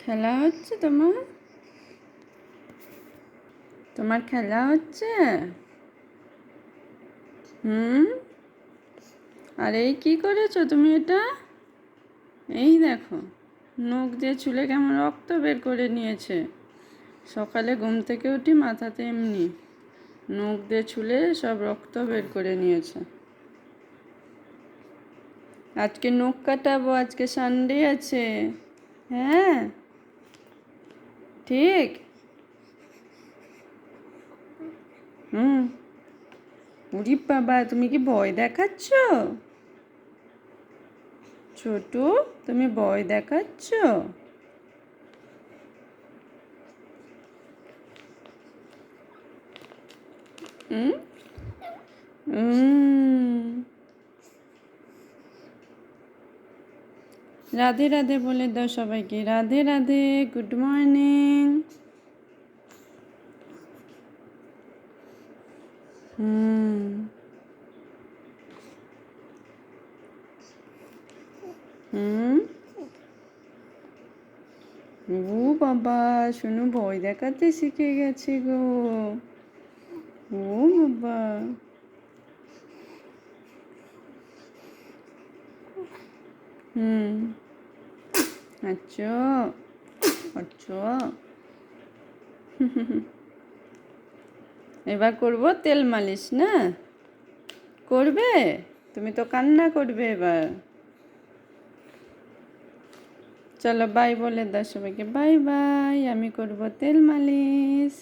খেলা হচ্ছে তোমার খেলা হচ্ছে। হুম। আর এই কি করেছো তুমি এটা? এই দেখো, নখ দিয়ে চুলে কেমন রক্ত বের করে নিয়েছে। সকালে ঘুম থেকে উঠি মাথাতে এমনি নখ দিয়ে চুলে সব রক্ত বের করে নিয়েছে। আজকে নখ কাটাবো, আজকে সানডে আছে। হ্যাঁ, ঠিক। হুম। উরি বাবা, তুমি কি ভয় দেখাচ্ছ? ছোটু, তুমি ভয় দেখাচ্ছ? হুম। রাধে রাধে বলে দাও সবাইকে। Radhe Radhe, good morning. হুম। হুম। ও বাবা, শুনু ভয় দেখাতে শিখে গেছে গো। ও বাবা। হুম। আচ্ছা, আচ্ছা। এবার করবো তেল মালিশ না? করবে? তুমি তো কান্না করবে এবার। চলো বাই বলে দাও সবাইকে। বাই বাই, আমি করবো তেল মালিশ।